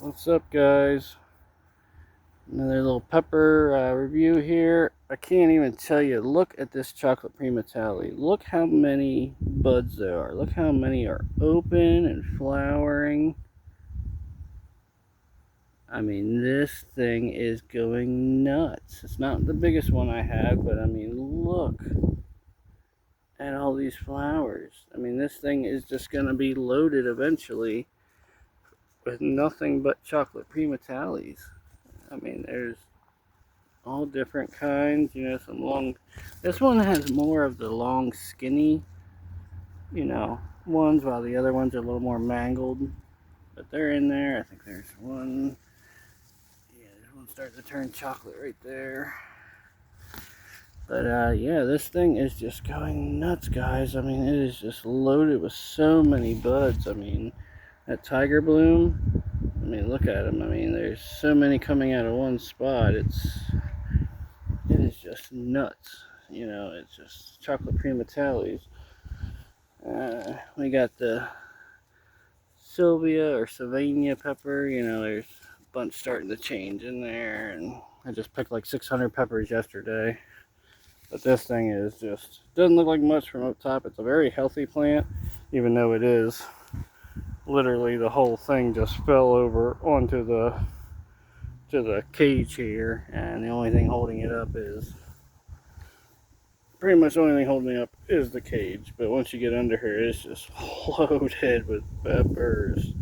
What's up, guys? Another little pepper review here. I can't even tell you. Look at this chocolate primatelli. Look how many buds there are. Look how many are open and flowering. I mean, this thing is going nuts. It's not the biggest one I have, but I mean, look at all these flowers. I mean, this thing is just going to be loaded eventually with nothing but chocolate primatellis. I mean, there's all different kinds, some long. This one has more of the long, skinny, ones, while the other ones are a little more mangled. But they're in there. I think there's one. Yeah, there's one starting to turn chocolate right there. But yeah, this thing is just going nuts, guys. I mean, it is just loaded with so many buds. I mean, that tiger bloom. I mean, look at them. I mean, there's so many coming out of one spot. It is just nuts. It's just chocolate primatellis. We got the Sylvia or Sylvania pepper. There's a bunch starting to change in there. And I just picked like 600 peppers yesterday. But this thing is just, doesn't look like much from up top. It's a very healthy plant, even though it is. Literally the whole thing just fell over onto the cage here. And the only thing holding it up is pretty much the only thing holding me up is the cage. But once you get under here, it's just loaded with peppers.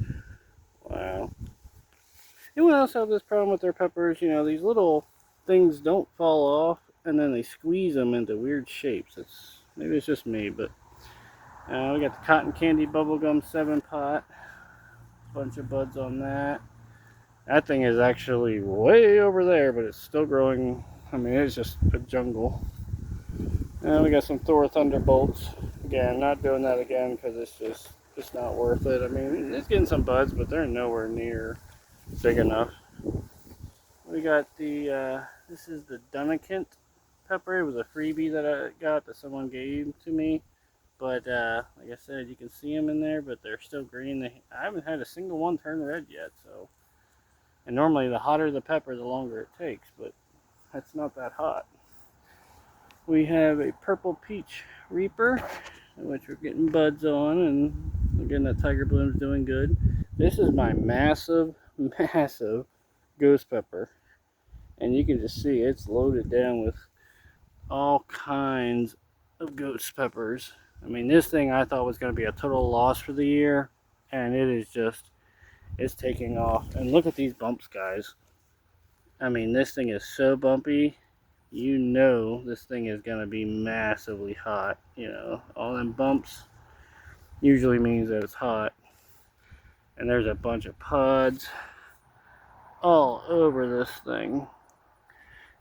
Wow. Anyone else have this problem with their peppers? These little things don't fall off, and then they squeeze them into weird shapes. Maybe it's just me, but we got the cotton candy bubblegum 7-pot. Bunch of buds on that. That thing is actually way over there, but it's still growing. I mean, it's just a jungle. And we got some Thor Thunderbolts. Again, not doing that again because it's not worth it. I mean, it's getting some buds, but they're nowhere near big enough. We got this is the Dunnakint pepper. It was a freebie that I got that someone gave to me. But like I said, you can see them in there, but they're still green. I haven't had a single one turn red yet. So, and normally the hotter the pepper, the longer it takes, but that's not that hot. We have a purple peach reaper, which we're getting buds on, and again, that tiger bloom's doing good. This is my massive ghost pepper, and you can just see it's loaded down with all kinds of ghost peppers. I mean, this thing I thought was going to be a total loss for the year, and it's taking off. And look at these bumps, guys. I mean, this thing is so bumpy. This thing is going to be massively hot. All them bumps usually means that it's hot. And there's a bunch of pods all over this thing.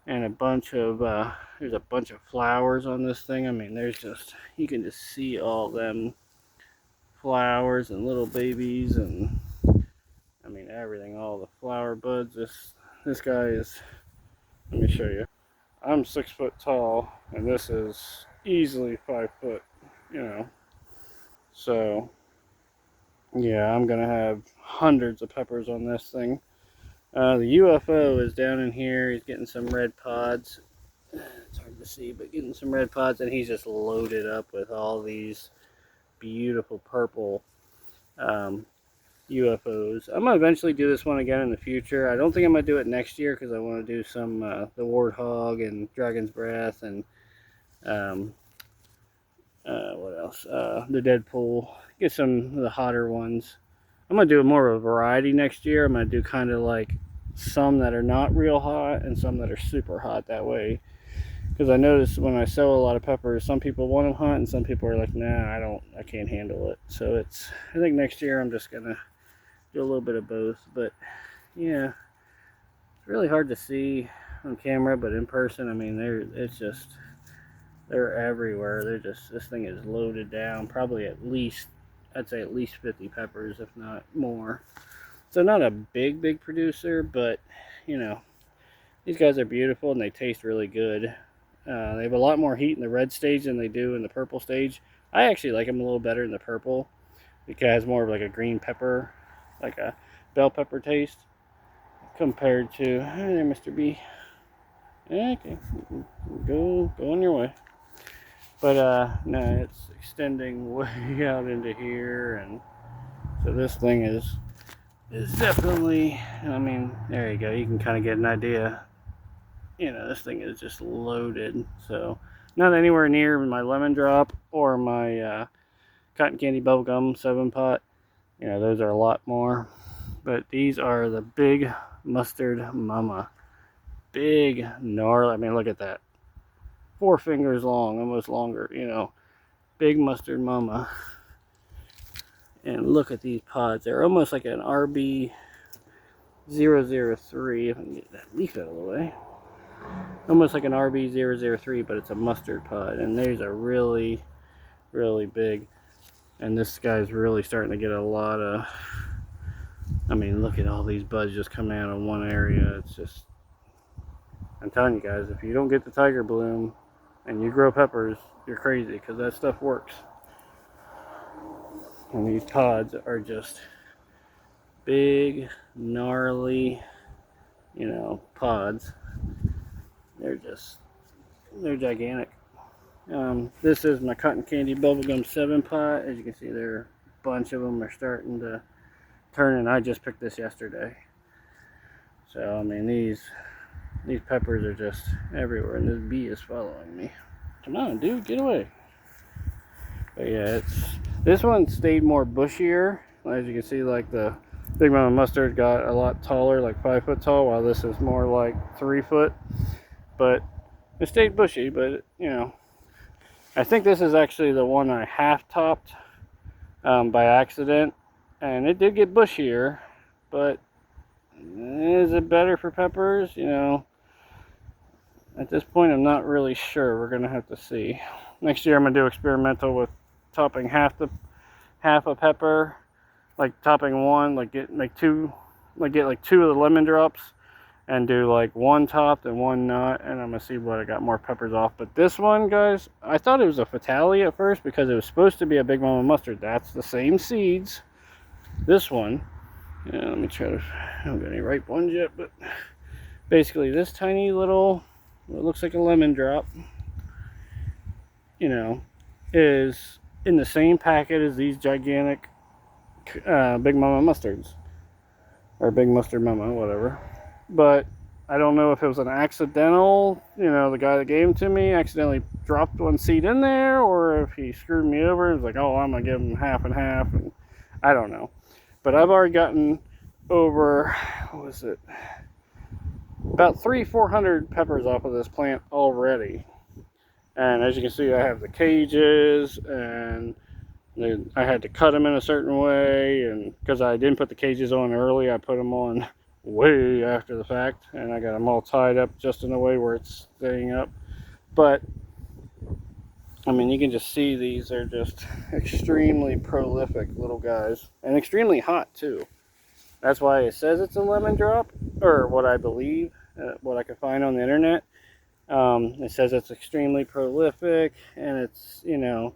And there's a bunch of flowers on this thing. I mean, you can just see all them flowers and little babies and, I mean, everything, all the flower buds. This guy is, let me show you. I'm 6 foot tall, and this is easily 5 foot, So, yeah, I'm gonna have hundreds of peppers on this thing. The UFO is down in here. He's getting some red pods. It's hard to see, but getting some red pods, and he's just loaded up with all these beautiful purple UFOs. I'm gonna eventually do this one again in the future. I don't think I'm gonna do it next year because I want to do some the warthog and dragon's breath and what else? The Deadpool. Get some of the hotter ones. I'm gonna do more of a variety next year. I'm gonna do kind of like some that are not real hot and some that are super hot that way. Because I notice when I sell a lot of peppers, some people want them hot and some people are like, nah, I can't handle it. So I think next year I'm just gonna do a little bit of both. But yeah, it's really hard to see on camera, but in person, I mean, they're everywhere. This thing is loaded down. Probably I'd say at least 50 peppers, if not more. So not a big producer, but these guys are beautiful and they taste really good. They have a lot more heat in the red stage than they do in the purple stage. I actually like them a little better in the purple because it has more of like a green pepper like a bell pepper taste compared to, hey there, Mr. B. Okay, go on your way. But no, it's extending way out into here, and so this thing is definitely, I mean, there you go, you can kind of get an idea. You know, this thing is just loaded. So not anywhere near my lemon drop or my cotton candy bubblegum 7-pot. You know, those are a lot more. But these are the big mustard mama. Big gnarly. I mean, look at that. 4 fingers long, almost longer, you know. Big mustard mama. And look at these pods. They're almost like an RB003. If I can get that leaf out of the way. Almost like an RB003, but it's a mustard pod. And these are really, really big. And this guy's really starting to get a lot of, I mean, look at all these buds just coming out of one area. It's just, I'm telling you guys, if you don't get the Tiger Bloom and you grow peppers, you're crazy, because that stuff works. And these pods are just big, gnarly, you know, pods. They're gigantic. This is my cotton candy bubblegum 7-pot. As you can see, a bunch of them are starting to turn, and I just picked this yesterday. So I mean, these peppers are just everywhere, and this bee is following me. Come on, dude, get away. But yeah, this one stayed more bushier. As you can see, like the Big Mama Mustard got a lot taller, like 5 foot tall, while this is more like 3 foot. But it stayed bushy, but you know, I think this is actually the one I half topped by accident, and it did get bushier. But is it better for peppers? You know, at this point, I'm not really sure. We're gonna have to see. Next year, I'm gonna do experimental with topping half a pepper, like topping one, like get like 2 of the lemon drops, and do like 1 topped and 1 not, and I'm gonna see what I got more peppers off. But this one, guys, I thought it was a Fatale at first because it was supposed to be a Big Mama Mustard. That's the same seeds. This one, yeah, let me try to, I don't got any ripe ones yet, but basically this tiny little, it looks like a lemon drop, you know, is in the same packet as these gigantic Big Mama Mustards, or Big Mustard Mama, whatever. But I don't know if it was an accidental, you know, the guy that gave them to me accidentally dropped 1 seed in there, or if he screwed me over and was like, oh, I'm gonna give him half and half, and I don't know. But I've already gotten over, what was it, about 300-400 peppers off of this plant already. And as you can see, I have the cages, and I had to cut them in a certain way, and because I didn't put the cages on early, I put them on way after the fact, and I got them all tied up just in a way where it's staying up. But I mean, you can just see these are just extremely prolific little guys, and extremely hot too. That's why it says it's a lemon drop, or what I believe, what I could find on the internet. It says it's extremely prolific, and it's, you know,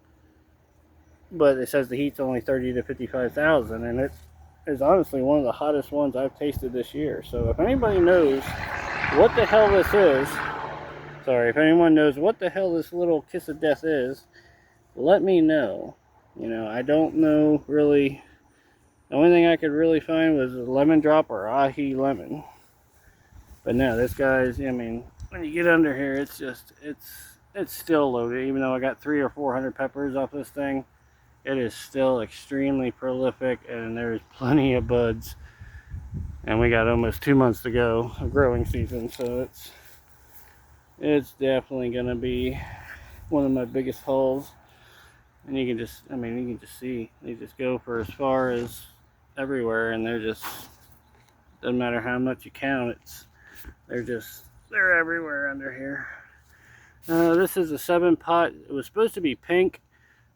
but it says the heat's only 30 to 55,000, and it is honestly one of the hottest ones I've tasted this year. So if anybody knows what the hell this is, if anyone knows what the hell this little kiss of death is, let me know. You know, I don't know really. The only thing I could really find was a lemon drop or ahi lemon. But no, this guy's, I mean, when you get under here, it's just, it's still loaded. Even though I got 300 or 400 peppers off this thing, it is still extremely prolific, and there's plenty of buds. And we got almost 2 months to go of growing season, so it's definitely gonna be one of my biggest hauls. And you can just, I mean, you can just see, they just go for as far as everywhere, and they're just, doesn't matter how much you count, they're everywhere under here. This is a 7-pot. It was supposed to be pink,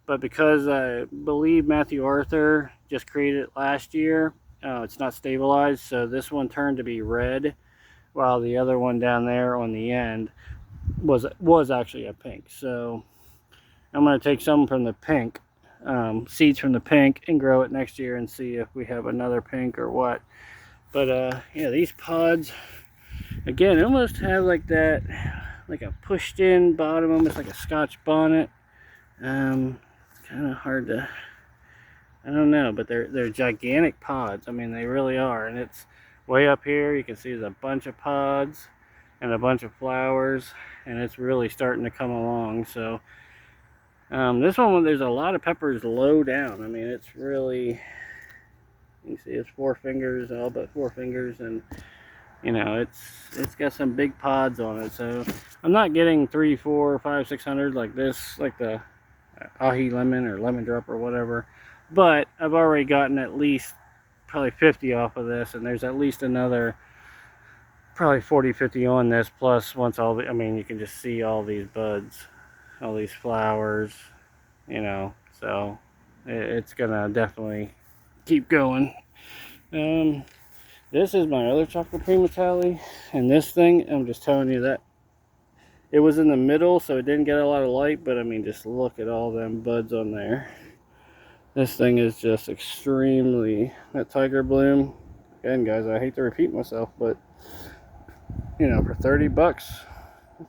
but because I believe Matthew Arthur just created it last year, it's not stabilized, so this one turned to be red, while the other one down there on the end was actually a pink. So I'm going to take some from the pink seeds from the pink and grow it next year and see if we have another pink or what. But yeah, these pods, again, almost have like that, like a pushed in bottom, almost like a Scotch bonnet. Kind of hard to, I don't know, but they're gigantic pods. I mean, they really are. And it's way up here. You can see there's a bunch of pods and a bunch of flowers, and it's really starting to come along. So this one, there's a lot of peppers low down. I mean, it's really, you see it's 4 fingers, all but 4 fingers, and you know, it's got some big pods on it. So I'm not getting 3, 4, 5, 600 like this, like the ahi lemon or lemon drop or whatever, but I've already gotten at least probably 50 off of this, and there's at least another probably 40, 50 on this, plus once all the, I mean, you can just see all these buds, all these flowers, you know, so it's gonna definitely keep going. This is my other chocolate Primatelli, and this thing, I'm just telling you that it was in the middle, so it didn't get a lot of light, but I mean, just look at all them buds on there. This thing is just extremely, that Tiger Bloom, again guys, I hate to repeat myself, but you know, for 30 bucks,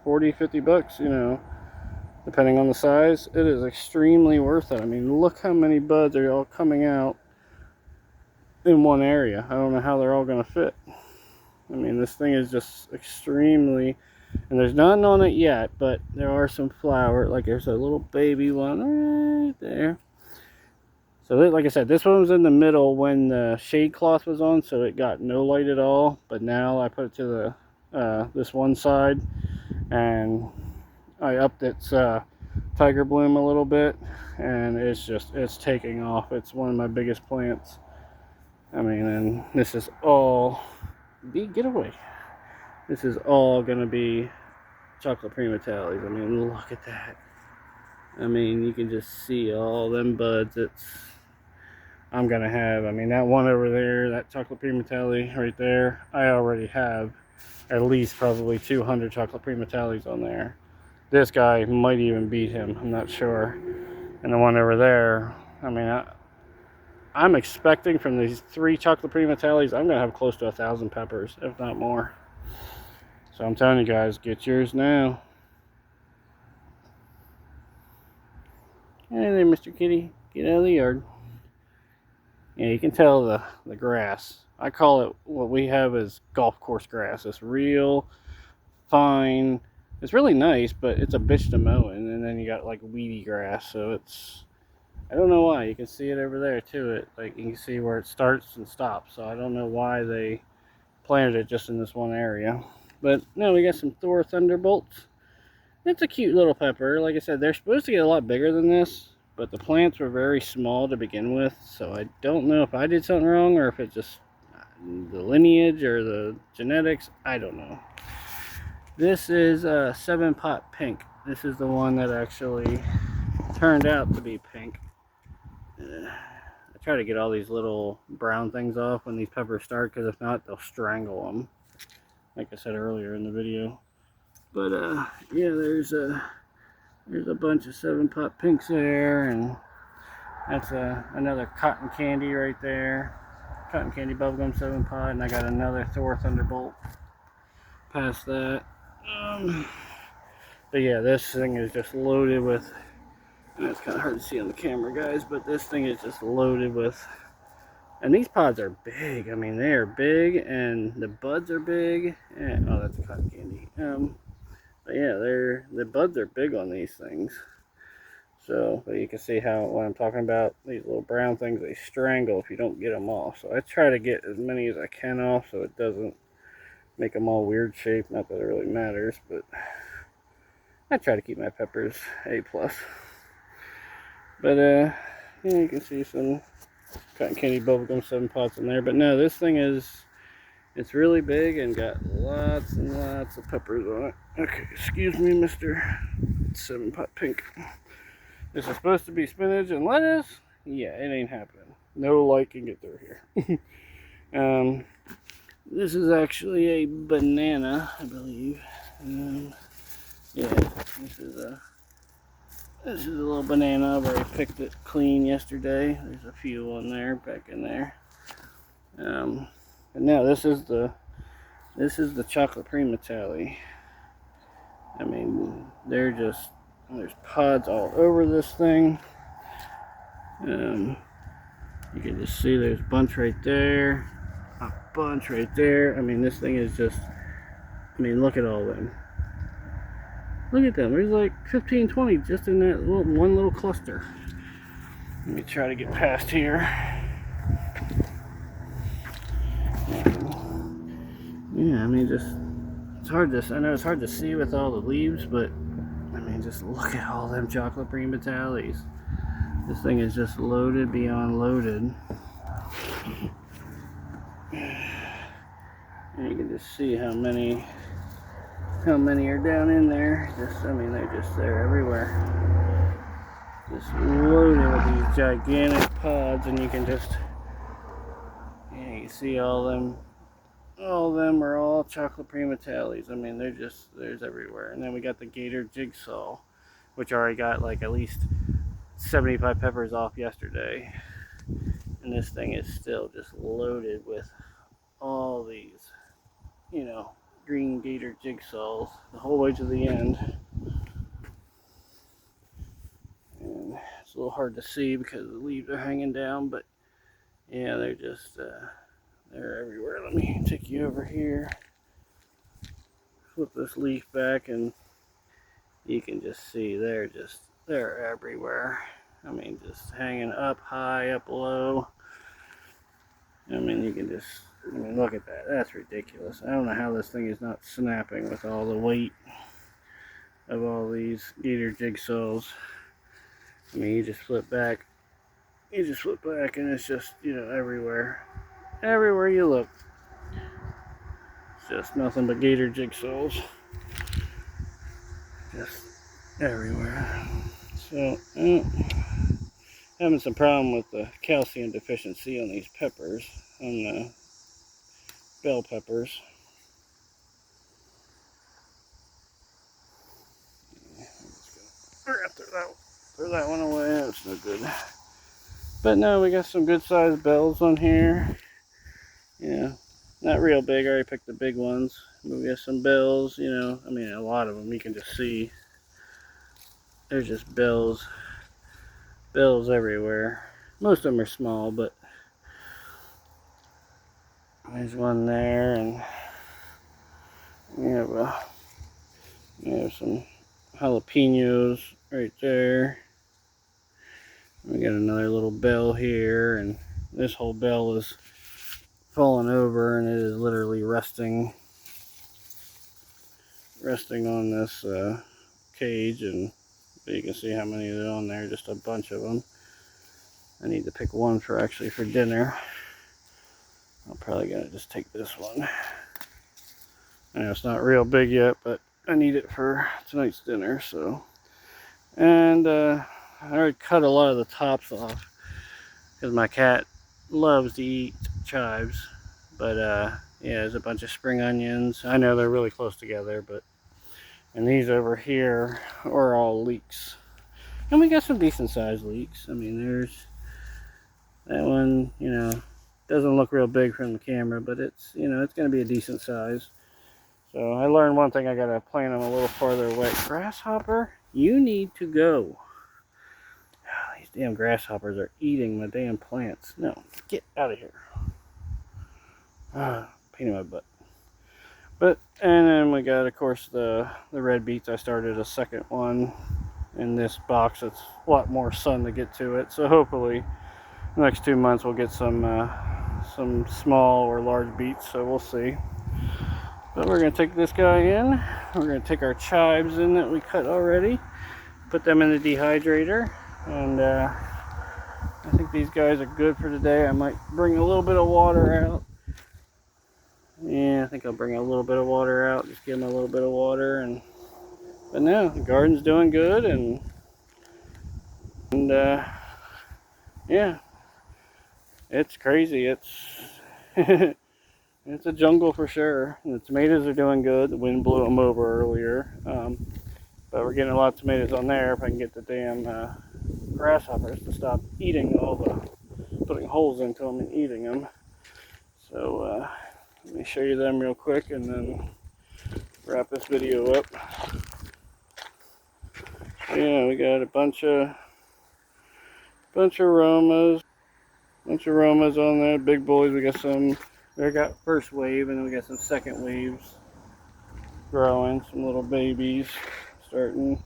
40, 50 bucks, you know, depending on the size, it is extremely worth it. I mean, look how many buds are all coming out in one area. I don't know how they're all going to fit. I mean, this thing is just extremely, and there's none on it yet, but there are some flower, like there's a little baby one right there. So like I said, this one was in the middle when the shade cloth was on, so it got no light at all. But now I put it to the this one side, and I upped its Tiger Bloom a little bit, and it's taking off. It's one of my biggest plants. I mean, and this is all, get away. This is all gonna be chocolate Primatellis. I mean, look at that. I mean, you can just see all them buds. I'm gonna have, I mean, that one over there, that chocolate Primatelli right there, I already have at least probably 200 chocolate Primatellis on there. This guy might even beat him, I'm not sure. And the one over there, I mean, I'm expecting from these 3 chocolate Primatellis, I'm gonna have close to 1,000 peppers, if not more. So I'm telling you guys, get yours now. Hey there, Mr. Kitty, get out of the yard. Yeah, you can tell the grass. I call it, what we have is golf course grass. It's real fine. It's really nice, but it's a bitch to mow in. And then you got like weedy grass, so it's, I don't know why. You can see it over there too. Like you can see where it starts and stops. So I don't know why they planted it just in this one area. But no, we got some Thor Thunderbolts. It's a cute little pepper. Like I said, they're supposed to get a lot bigger than this, but the plants were very small to begin with, so I don't know if I did something wrong or if it's just the lineage or the genetics. I don't know. This is a 7-pot pink. This is the one that actually turned out to be pink. I try to get all these little brown things off when these peppers start, because if not, they'll strangle them, like I said earlier in the video. But yeah, there's a bunch of 7-pot pinks there, and that's another cotton candy right there. Cotton candy bubblegum 7-pot, and I got another Thor Thunderbolt past that. But yeah, this thing is just loaded with, and it's kind of hard to see on the camera, guys, but this thing is just loaded with, and these pods are big. I mean, they are big, and the buds are big, and oh, that's cotton candy. But yeah, the buds are big on these things. So, but you can see how, what I'm talking about, these little brown things, they strangle if you don't get them off. So I try to get as many as I can off so it doesn't make them all weird shape. Not that it really matters, but I try to keep my peppers A+. But yeah, you can see some cotton candy bubblegum 7-pots in there. But no, this thing is, it's really big and got lots and lots of peppers on it. Okay, excuse me, Mr. 7-pot pink. This is supposed to be spinach and lettuce. Yeah, it ain't happening. No light can get through here. This is actually a banana, I believe. Yeah, this is a This is a little banana. I've already picked it clean yesterday. There's a few on there, back in there. And now this is the chocolate Primatale. I mean, there's pods all over this thing. You can just see there's a bunch right there, a bunch right there. I mean, this thing is just, I mean, look at all of them. Look at them. There's like 15, 20 just in that one little cluster. Let me try to get past here. Yeah, I mean, I know it's hard to see with all the leaves, but I mean, just look at all them chocolate Primatales. This thing is just loaded beyond loaded. And you can just see how many are down in there. I mean, they're everywhere. Just loaded with these gigantic pods, and you can just, yeah, you see all of them are all chocolate Primatales. I mean, there's everywhere. And then we got the Gator Jigsaw, which already got like at least 75 peppers off yesterday. And this thing is still just loaded with all these, you know, green Gator Jigsaws the whole way to the end. And it's a little hard to see because the leaves are hanging down, but yeah, they're just they're everywhere. Let me take you over here, flip this leaf back, and you can just see they're everywhere. I mean, just hanging up high, up low. I mean, you can just, I mean, look at that. That's ridiculous. I don't know how this thing is not snapping with all the weight of all these Gator Jigsaws. I mean, you just flip back, and it's just, you know, everywhere. Everywhere you look. It's just nothing but Gator Jigsaws. Just everywhere. So, having some problem with the calcium deficiency on these peppers, on the bell peppers. Throw that one away. That's no good. But no, we got some good sized bells on here. Yeah, not real big. I already picked the big ones. We got some bells, you know. I mean, a lot of them you can just see. There's just bells everywhere. Most of them are small, but there's one there, and we have some jalapenos right there. We got another little bell here, and this whole bell is fallen over, and it is literally resting on this cage, and you can see how many are on there, just a bunch of them. I need to pick one for dinner. I'm probably gonna just take this one. I know it's not real big yet, but I need it for tonight's dinner. So, and I already cut a lot of the tops off because my cat loves to eat chives. But yeah, there's a bunch of spring onions. I know they're really close together, but, and these over here are all leeks. And we got some decent sized leeks. I mean, there's that one, you know, doesn't look real big from the camera, but it's, you know, it's going to be a decent size. So I learned one thing, I got to plant them a little farther away. Grasshopper, you need to go. Oh, these damn grasshoppers are eating my damn plants. No, get out of here. Pain in my butt. But, and then we got, of course, the red beets. I started a second one in this box. It's a lot more sun to get to it. So hopefully the next 2 months we'll get some small or large beets. So we'll see. But we're going to take this guy in. We're going to take our chives in that we cut already. Put them in the dehydrator. And I think these guys are good for today. I might bring a little bit of water out. Yeah, I think I'll bring a little bit of water out. Just give them a little bit of water. But no, the garden's doing good. And yeah, it's crazy. It's it's a jungle for sure. And the tomatoes are doing good. The wind blew them over earlier. But we're getting a lot of tomatoes on there if I can get the damn grasshoppers to stop eating all the, putting holes into them and eating them. So let me show you them real quick and then wrap this video up. Yeah, we got a bunch of Romas. Bunch of Romas on there, big boys. We got some, we got first wave, and then we got some second waves growing, some little babies starting.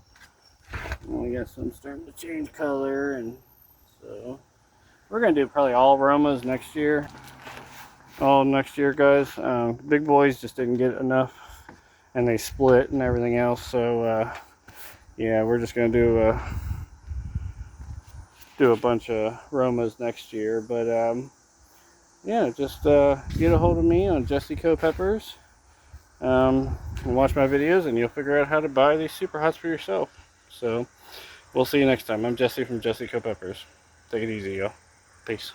And we got some starting to change color, and so we're gonna do probably all Romas next year. All next year, guys. Big boys just didn't get enough, and they split and everything else. So yeah, we're just gonna do a bunch of Romas next year. But yeah, just get a hold of me on Jesse Co Peppers and watch my videos, and you'll figure out how to buy these super hots for yourself. So we'll see you next time. I'm Jesse from Jesse Co Peppers. Take it easy, y'all. Peace.